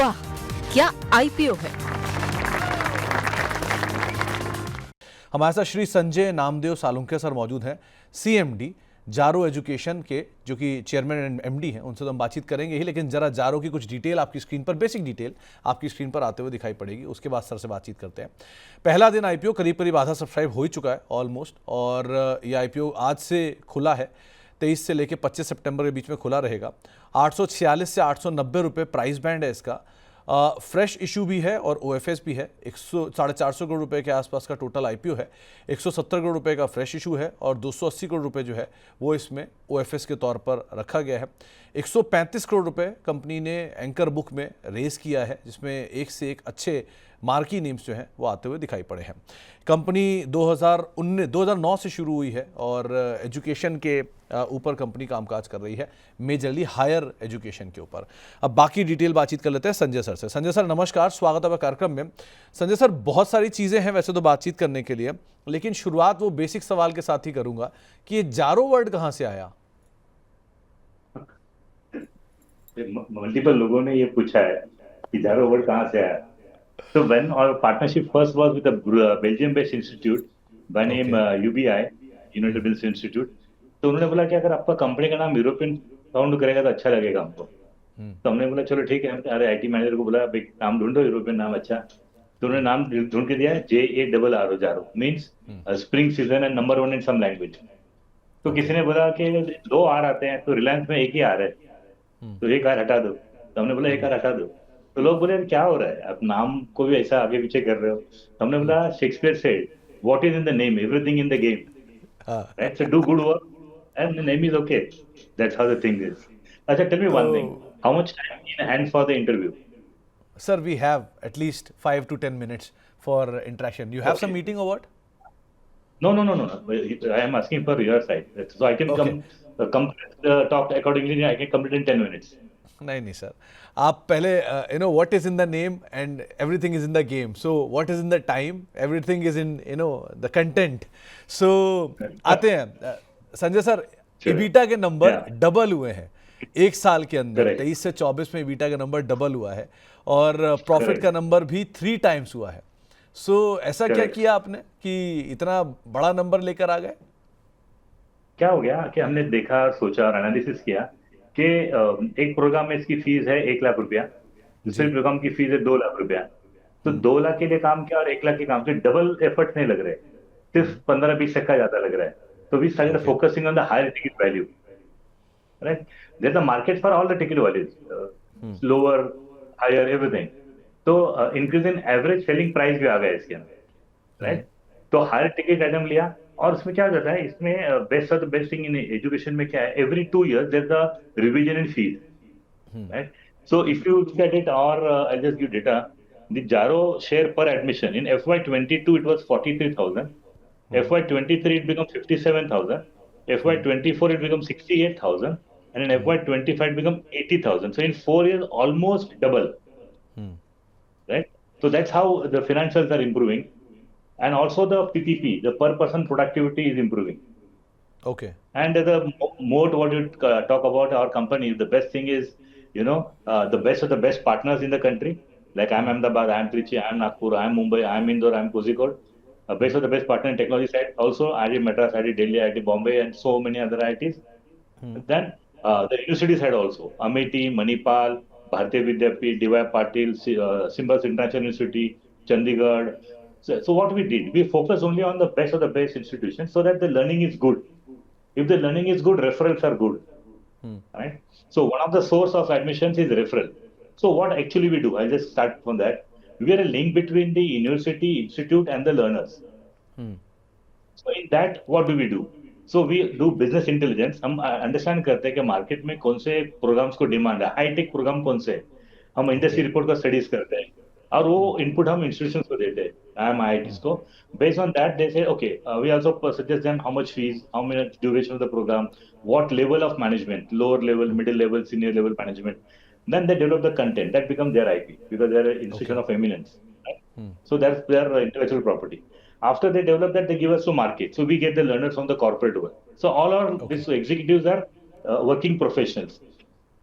वाह, क्या आईपीओ है। हमारे साथ श्री संजय नामदेव सालुंके सर मौजूद हैं, सीएमडी जारो एजुकेशन के, जो कि चेयरमैन एंड एमडी हैं। उनसे तो हम बातचीत करेंगे ही, लेकिन जरा जारो की कुछ डिटेल आपकी स्क्रीन पर, बेसिक डिटेल आपकी स्क्रीन पर आते हुए दिखाई पड़ेगी। उसके बाद सर से बातचीत करते हैं। पहला दिन आईपीओ करीब करीब आधा सब्सक्राइब हो ही चुका है ऑलमोस्ट, और ये आईपीओ आज से खुला है, 23 से लेकर 25 सितंबर के बीच में खुला रहेगा। 846 से 890 रुपये प्राइस बैंड है इसका। फ्रेश इशू भी है और ओएफएस भी है। 450 करोड़ रुपए के आसपास का टोटल आईपीओ है। 170 करोड़ रुपए का फ्रेश इशू है और 280 करोड़ रुपए जो है वो इसमें ओएफएस के तौर पर रखा गया है। 135 करोड़ रुपए कंपनी ने एंकर बुक में रेज किया है, जिसमें एक से एक अच्छे मार्की नेम्स जो हैं वो आते हुए दिखाई पड़े हैं। कंपनी 2009 से शुरू हुई है और एजुकेशन के ऊपर कंपनी कामकाज कर रही है, मेजरली हायर एजुकेशन के ऊपर। अब बाकी डिटेल बातचीत कर लेते हैं संजय सर से। संजय सर नमस्कार, स्वागत है कार्यक्रम में। संजय सर, बहुत सारी चीज़ें हैं वैसे तो बातचीत करने के लिए, लेकिन शुरुआत वो बेसिक सवाल के साथ ही करूंगा कि ये जारो वर्ड कहाँ से आया। मल्टीपल लोगों ने ये पूछा है कि जारो वर्ड कहाँ से आया। So when our partnership first was with a Belgium-based institute by name UBI, United Business Institute, तो उन्होंने बोला कि अगर आपका कंपनी का नाम यूरोपियन साउंड करेगा तो अच्छा लगेगा हमको। तो हमने बोला चलो ठीक है। हमने अरे आईटी मैनेजर को बोला भाई नाम ढूंढो यूरोपियन नाम अच्छा। तो उन्होंने नाम ढूंढ के दिया JARRO, जारो means spring season and number 1 in some language. तो किसी ने बोला कि 2 आर आते हैं तो रिलायंस में एक ही आर है, तो एक आर हटा दो। तो हमने बोला एक आर हटा दो। तो लोग बोले क्या हो रहा है, आप नाम को भी ऐसा आगे पीछे कर रहे हो। तो हमने बोला Shakespeare said what is in the name, everything in the game, right? So do good work and the name is okay, that's how the thing is. अच्छा, tell me one thing, how much time in hand for the interview? Sir we have at least 5 to 10 minutes for interaction. You have some meeting और what? No. I am asking for your side, so I can come talk accordingly. I can complete in 10 minutes. नहीं sir, आप पहले what is in the name and everything is in the game, so what is in the time, everything is in the content. So आते हैं Sanjay sir, EBITDA के number double हुए हैं एक साल के अंदर। 23 से 24 में इबीटा का नंबर डबल हुआ है और प्रॉफिट का नंबर भी 3 times हुआ है। सो ऐसा क्या किया आपने कि इतना बड़ा नंबर लेकर आ गए? क्या हो गया कि हमने देखा, सोचा और एनालिसिस किया कि एक प्रोग्राम में इसकी फीस है 1 लाख रुपया, दूसरे प्रोग्राम की फीस है 2 लाख रुपया। तो 2 लाख के लिए काम किया और 1 लाख के काम से डबल एफर्ट नहीं लग रहे, सिर्फ 15-20% ज्यादा लग रहा है। तो we started focusing on the higher ticket value, right? There is a market for all the ticket values, lower higher everything. तो increase in average selling price भी आ गया इसके अंदर, राइट? तो हायर टिकट आइटम लिया और उसमें क्या होता है, इसमें best of the best thing in education में क्या है, every 2 years there is a revision in fees, right? So if you look at it, और I just give data, the जारो share per admission in FY22 it was 43,000, FY23 it become 57,000, FY24 it become 68,000, and in FY25 it become 80,000. So in 4 years almost double, right? So that's how the financials are improving. And also the PPP, the per person productivity is improving. Okay. And the mode what you talk about our company, the best thing is, the best of the best partners in the country. Like I'm Ahmedabad, I'm Trichy, I'm Nagpur, I'm Mumbai, I'm Indore, I'm Kozhikode. Best of the best partner in technology side. Also IIT Madras, IIT Delhi, IIT Bombay, and so many other IITs. Then the university side also, Amity, Manipal, Bharatiya Vidyapeeth, D.Y. Patil, Symbiosis International University, Chandigarh. So what we did, we focus only on the best of the best institutions so that the learning is good. If the learning is good, referrals are good, right? So one of the source of admissions is referral. So what actually we do, I'll just start from that. We are a link between the university, institute and the learners. So in that, what do we do? So we do business intelligence. हम understand करते हैं कि market में कौन से programmes को demand है, hi tech programme कौन से, हम इंडस्ट्री रिपोर्ट का स्टडीज करते हैं और वो इनपुट हम इंस्टीट्यूशंस को देते हैं, IITs को। Based on that they say okay, we also suggest them how much fees, how many duration of the program, what level of management, lower level, middle level, senior level management. Then they develop the content that becomes their IP because they're an institution of eminence, right? So that's their intellectual property. After they develop that, they give us to market. So we get the learners from the corporate world. So all our these executives are working professionals,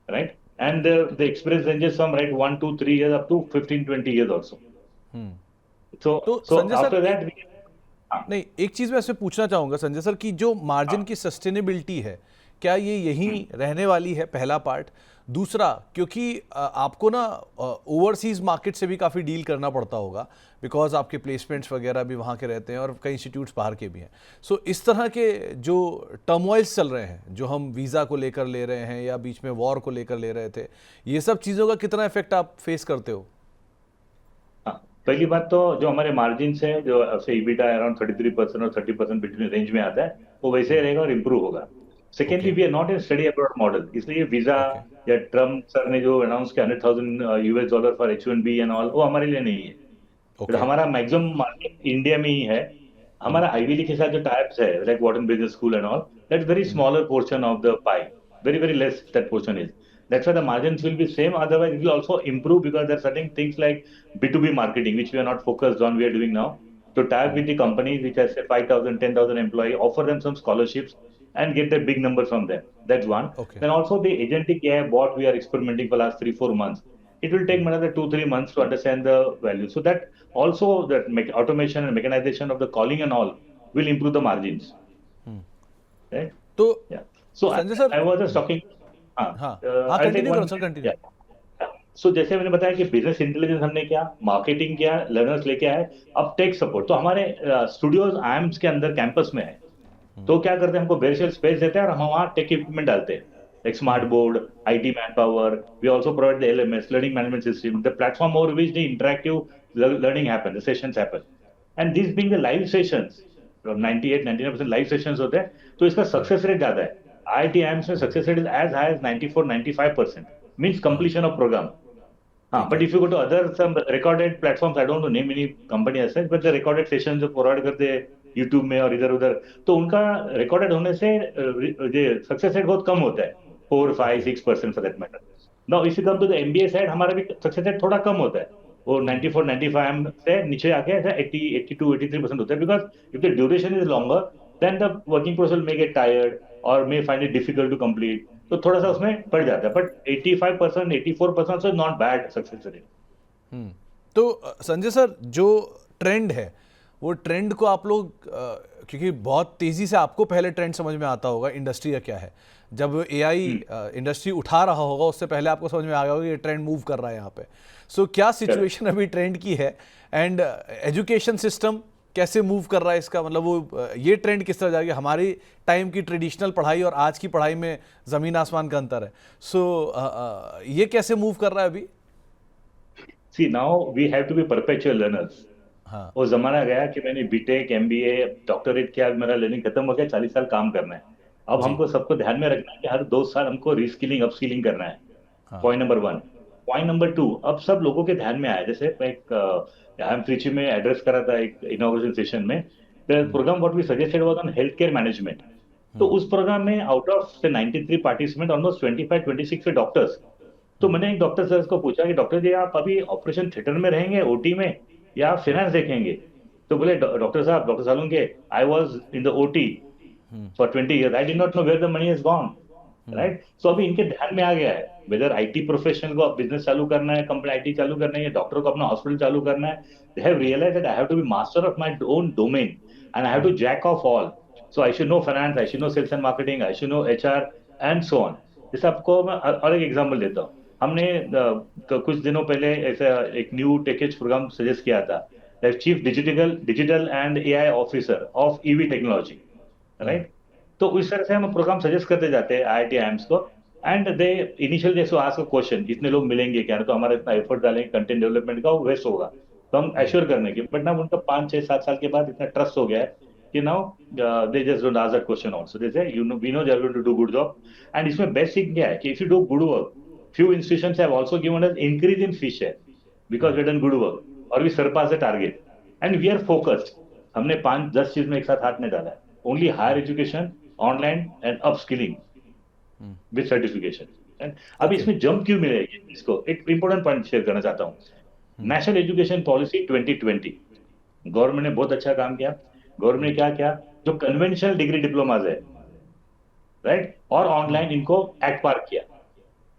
right? and the experience ranges from right 1 to 3 years up to 15-20 years also. So तो so Sanjay sir after that we, नहीं, एक चीज मैं इससे पूछना चाहूंगा Sanjay sir कि जो मार्जिन की सस्टेनेबिलिटी है, क्या ये यहीं रहने वाली है? पहला पार्ट। दूसरा, क्योंकि आपको ना ओवरसीज मार्केट से भी काफ़ी डील करना पड़ता होगा, बिकॉज आपके प्लेसमेंट्स वगैरह भी वहाँ के रहते हैं और कई इंस्टीट्यूट्स बाहर के भी हैं। सो इस तरह के जो टर्मोइल्स चल रहे हैं, जो हम वीज़ा को लेकर ले रहे हैं या बीच में वॉर को लेकर ले रहे थे, ये सब चीज़ों का कितना इफेक्ट आप फेस करते हो? पहली बात तो जो हमारे मार्जिन है, जो से ईबिटा अराउंड 33% और 30% बिटवीन रेंज में आता है, वो वैसे ही रहेगा और इम्प्रूव होगा। Secondly, we are not in study abroad model, इसलिए वीजा या ट्रम्प सर ने जो अनाउंस किया $100,000 फॉर H1B एंड ऑल, वो हमारे लिए नहीं है। तो हमारा मैक्सिमम मार्केट इंडिया में ही है। हमारा आईवी लीग के साथ जो टाइप्स है, like Wharton business school and all, that's very smaller portion of the pi, very very less that portion is. That's why the margins will be same. Otherwise, it will also improve because there are certain things like B2B marketing, which we are not focused on. We are doing now to tie up with the companies which has say 5,000, 10,000 employees, offer them some scholarships and get a big number from them. That's one. Okay. Then also the agentic AI bot we are experimenting for last 3-4 months. It will take another 2-3 months to understand the value. So that also that automation and mechanization of the calling and all will improve the margins. Right? तो Yeah. So Sanjay sir, I was just talking. Continue करो sir, continue. सो जैसे मैंने बताया कि business intelligence हमने किया, marketing किया, learners लेके आए, अब टेक सपोर्ट तो हमारे स्टूडियोज आईएम्स के अंदर कैंपस में है। तो क्या करते हैं, हमको वेरियल स्पेस देते हैं और हम वहाँ टेक इक्विपमेंट डालते हैं, एक smart board, IT man power. We also provide the LMS, learning management system, the platform over which the interactive learning happen, the sessions happen, and this being the live sessions, 98-99% live sessions होते हैं, तो इसका success rate ज्यादा है। IIT AIIMS में success rate is as high as 94-95%, means completion of program. but if you go to other some recorded platforms, I don't know name any company as such, but the recorded sessions जो provide करते हैं YouTube में और इधर उधर, तो उनका recorded होने से सक्सेस रेट बहुत कम होता है, 4-5-6% for that matter. Now if you come to the MBA side, हमारा भी सक्सेस रेट थोड़ा कम होता है, वो 94-95 से नीचे आके 80-82-83% होता है, because if the duration is longer than the working process may get tired और may find it difficult to complete, तो थोड़ा सा उसमें बढ़ जाता है। बट 85%, 84% से नॉट बैड सक्सेस रेट। तो संजय सर, जो ट्रेंड है, वो ट्रेंड को आप लोग क्योंकि बहुत तेजी से आपको पहले ट्रेंड समझ में आता होगा इंडस्ट्री का क्या है, जब AI इंडस्ट्री उठा रहा होगा उससे पहले आपको समझ में आ गया होगा ये ट्रेंड मूव कर रहा है यहाँ पे। सो क्या सिचुएशन अभी ट्रेंड की है, एंड एजुकेशन सिस्टम कैसे मूव कर रहा है इसका, मतलब वो ये ट्रेंड किस तरह जाएगी? हमारी टाइम की ट्रेडिशनल पढ़ाई और आज की पढ़ाई में जमीन आसमान का अंतर है। सो ये कैसे मूव कर रहा है अभी? See now we have to be perpetual learners. हाँ, वो जमाना गया कि मैंने बीटेक, MBA, डॉक्टरेट किया, मेरा लर्निंग खत्म हो गया, 40 साल काम करना है। अब हमको सबको ध्यान में रखना है कि हर 2 साल हमको रीस्किलिंग, अपस्किलिंग करना है। Point number 1। पॉइंट नंबर 2, अब सब लोगों के ध्यान में आया, जैसे एक हम त्रिची में एड्रेस करा था एक इनोवेशन सेशन में, the program what we suggested was on health care management. तो उस प्रोग्राम में आउट ऑफ से 93 पार्टिसिपेंट, ऑलमोस्ट 25-26 थे डॉक्टर्स। तो मैंने एक डॉक्टर सर को पूछा कि डॉक्टर जी आप अभी ऑपरेशन थिएटर में रहेंगे, OT में, या आप फाइनेंस देखेंगे? तो बोले डॉक्टर साहब, doctor Salunke, I was in the OT for 20 years, I did not know where the money has gone, right? So अभी इनके ध्यान में आ गया है, वेदर IT प्रोफेशनल को बिजनेस चालू करना है, कंपनी IT चालू करना है, या डॉक्टर को अपना हॉस्पिटल चालू करना है, they have realized that I have to be master of my own domain and I have to jack of all. So I should know finance, I should know sales and marketing, I should know HR and so on. जैसे आपको मैं और एक example देता हूँ, हमने कुछ दिनों पहले ऐसा एक न्यू टेकेज प्रोग्राम सजेस्ट किया था, chief digital and AI officer of EV technology, right? तो इस तरह से हम प्रोग्राम सजेस्ट करते जाते हैं IIT AIIMS को, एंड दे इनिशियल जैसे आस्क अ क्वेश्चन, इतने लोग मिलेंगे क्या, तो हमारा इतना एफर्ट डालेंगे कंटेंट डेवलपमेंट का, वो वेस्ट होगा, तो हम एश्योर करने की। बट ना उनका 5-6-7 साल के बाद इतना ट्रस्ट हो गया है कि now they just don't ask that question also, they say you know we know they are going to do good job. And इसमें बेस्ट थिंग क्या है कि if you do good work, few institutions have also given us increase in fee share because we done good work और we surpass the target and we are focused. हमने 5-10 चीज में एक साथ हाथ में डाला है, only higher education, online and upskilling with certification. अब इसमें जंप क्यों मिलेगी, इसको एक इंपॉर्टेंट पॉइंट शेयर करना चाहता हूँ। नेशनल एजुकेशन पॉलिसी 2020, गवर्नमेंट ने बहुत अच्छा काम किया। गवर्नमेंट ने क्या किया, जो कन्वेंशनल डिग्री डिप्लोमाज है, राइट, और ऑनलाइन इनको एट पार किया,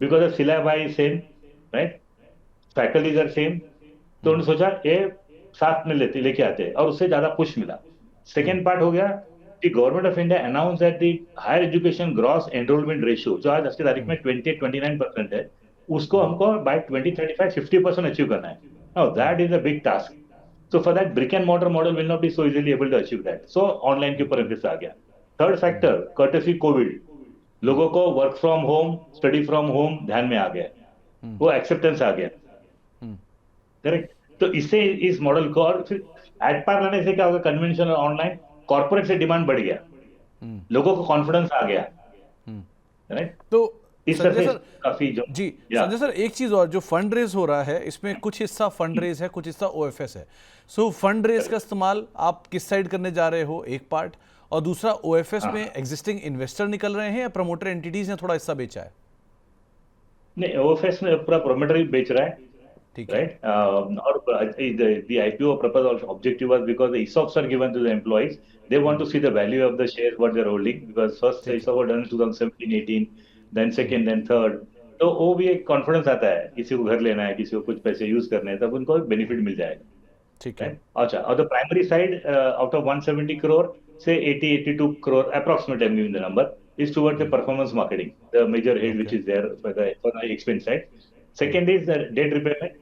because the syllabus is same, right, faculties are same, तो उन्होंने सोचा ये साथ में लेके आते हैं, और उससे ज्यादा पुश मिला। सेकेंड पार्ट हो गया कि government of India announce that the higher education gross enrolment ratio, जो आज की तारीख में 29% है, उसको हमको बाय 2035 50% अचीव करना है। Now that is a big task. So for that, brick and mortar model will not be so easily able to achieve that. So online के ऊपर emphasis आ गया। थर्ड फैक्टर, courtesy कोविड, लोगों को work from home, study from home ध्यान में आ गया, वो एक्सेप्टेंस आ गया, करेक्ट। तो इससे इस मॉडल को, और फिर एट पार लाने से क्या होगा, कन्वेंशनल और ऑनलाइन कॉर्पोरेट से डिमांड बढ़ गया, लोगों को कॉन्फिडेंस आ गया, राइट। तो इस संजय तरह से सर, काफी जी संजय सर, एक चीज और, जो फंड रेज हो रहा है इसमें कुछ हिस्सा फंड रेज है, कुछ हिस्सा ओएफएस है। सो फंड रेज का इस्तेमाल आप किस साइड करने जा रहे हो, एक पार्ट, और दूसरा ओएफएस में एग्जिस्टिंग इन्वेस्टर निकल रहे हैं या प्रमोटर एंटिटीज ने थोड़ा हिस्सा बेचा है? नहीं, ओएफएस में पूरा प्रोमोटर ही बेच रहा है, ठीक है, right? Or the IPO purpose or objective was because the ESOPs are given to the employees. They want to see the value of the shares what they're holding, because first ESOP was done in 2017-18, then second, then third. तो वो भी एक confidence आता है, किसी को घर लेना है, किसी को कुछ पैसे यूज करने हैं, तब उनको बेनिफिट मिल जाएगा, ठीक है। अच्छा, और the primary side out of 170 crore से 80-82 crore approximate, I'm giving the number, is towards the performance marketing, the major head which is there for the expense side. Second is the debt repayment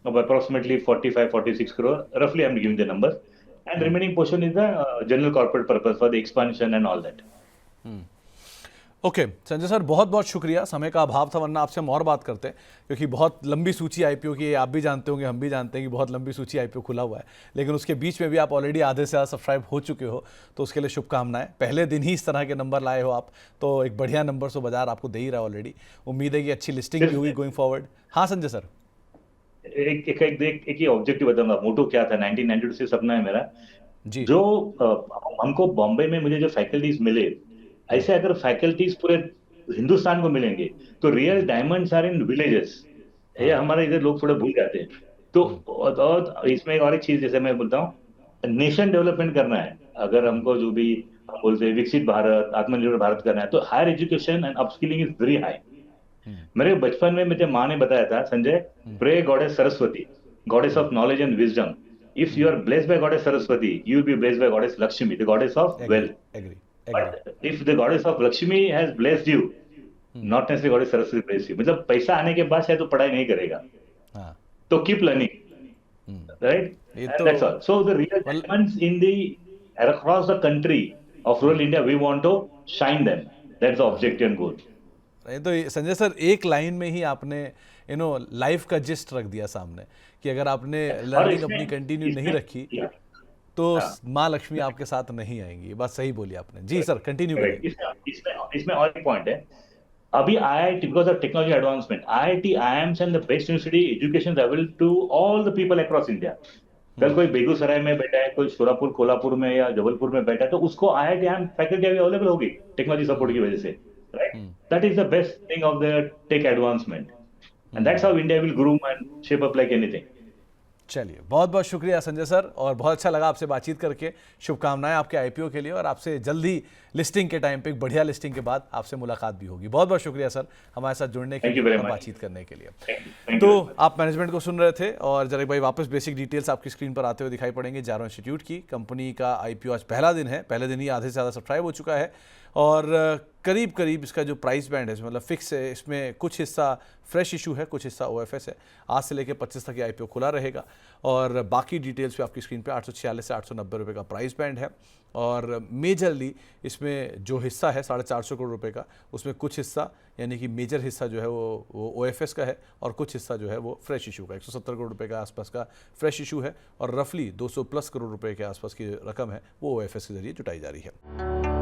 of approximately 45-46 crore, roughly I'm giving the numbers, and remaining portion is the general corporate purpose for the expansion and all that. Okay Sanjay sir, बहुत बहुत शुक्रिया, समय का अभाव था वरना आपसे हम और बात करते हैं, क्योंकि बहुत लंबी सूची आईपीओ की है, आप भी जानते होंगे, हम भी जानते हैं कि बहुत लंबी सूची आईपीओ खुला हुआ है, लेकिन उसके बीच में भी आप ऑलरेडी आधे से ज़्यादा सब्सक्राइब हो चुके हो, तो उसके लिए शुभकामनाएं। पहले दिन ही इस तरह के नंबर लाए हो आप, तो एक बढ़िया नंबर सो बाजार आपको दे ही रहा है ऑलरेडी। उम्मीद है कि अच्छी लिस्टिंग भी होगी गोइंग फॉरवर्ड। हाँ संजय सर, एक ही ऑब्जेक्टिव बताऊंगा, मोटो क्या था, 1992 से सपना है मेरा जी, जो हमको बॉम्बे में मुझे जो फैकल्टीज मिले, ऐसे अगर फैकल्टीज पूरे हिंदुस्तान को मिलेंगे तो real diamonds are in villages, ये हमारे इधर लोग थोड़ा भूल जाते हैं। तो और इसमें और एक चीज, जैसे मैं बोलता हूँ, नेशन डेवलपमेंट करना है, अगर हमको जो भी हम बोलते हैं विकसित भारत, आत्मनिर्भर भारत करना है, तो higher education and upskilling is very high. मेरे बचपन में मुझे माँ ने बताया था, Sanjay, pray goddess Saraswati, goddess of knowledge and wisdom, if you are blessed by goddess Saraswati, you will be blessed by goddess Lakshmi, the goddess of wealth. agree. But if the goddess of Lakshmi has blessed you, not necessarily goddess Saraswati bless you, मतलब पैसा आने के बाद शायद तो पढ़ाई नहीं करेगा, तो keep learning, right? And that's all. So the real diamonds in the across the country of rural India, we want to shine them. That's the objective and goal. तो संजय सर, एक लाइन में ही आपने लाइफ का gist रख दिया सामने, कि अगर आपने लर्निंग अपनी कंटिन्यू नहीं रखी तो माँ लक्ष्मी आपके साथ नहीं आएंगी। ये बात सही बोली आपने। जी सर, कंटिन्यू करें। इसमें और एक पॉइंट है, अभी IIT, because of technology advancement, IIT, IIMs and the best university education available to all the people across India. कल कोई बेगूसराय में बैठा है, कोई शोरापुर, कोल्हापुर में या जबलपुर में बैठा है, तो उसको IIT IIM फैकल्टी अवेलेबल होगी टेक्नोलॉजी सपोर्ट की वजह से, right? That is the best thing of the tech advancement, and that's how India will groom and shape up like anything. चलिए, बहुत बहुत शुक्रिया संजय सर, और बहुत अच्छा लगा आपसे बातचीत करके। शुभकामनाएं आपके आईपीओ के लिए, और आपसे जल्दी लिस्टिंग के टाइम पे, एक बढ़िया लिस्टिंग के बाद आपसे मुलाकात भी होगी। बहुत बहुत शुक्रिया सर हमारे साथ जुड़ने के लिए, बातचीत करने के लिए। तो आप मैनेजमेंट को सुन रहे थे, और जरा भाई वापस बेसिक डिटेल्स आपकी स्क्रीन पर आते हुए दिखाई पड़ेंगे। जारो इंस्टीट्यूट की कंपनी का आईपीओ आज पहला दिन है, पहले दिन ही आधे से ज़्यादा सब्सक्राइब हो चुका है, और करीब करीब इसका जो प्राइस बैंड है, मतलब फिक्स है, इसमें कुछ हिस्सा फ्रेश इशू है, कुछ हिस्सा ओएफएस है। आज से लेकर 25 तक ये आईपीओ खुला रहेगा, और बाकी डिटेल्स पे आपकी स्क्रीन पे 846 से 890 रुपये का प्राइस बैंड है। और मेजरली इसमें जो हिस्सा है 450 करोड़ रुपए का, उसमें कुछ हिस्सा यानी कि मेजर हिस्सा जो है वो ओएफएस का है, और कुछ हिस्सा जो है वो फ्रेश इशू का 170 करोड़ रुपए के आसपास का फ्रेश इशू है, और रफली 200+ करोड़ रुपए के आसपास की रकम है वो ओएफएस के जरिए जुटाई जा रही है।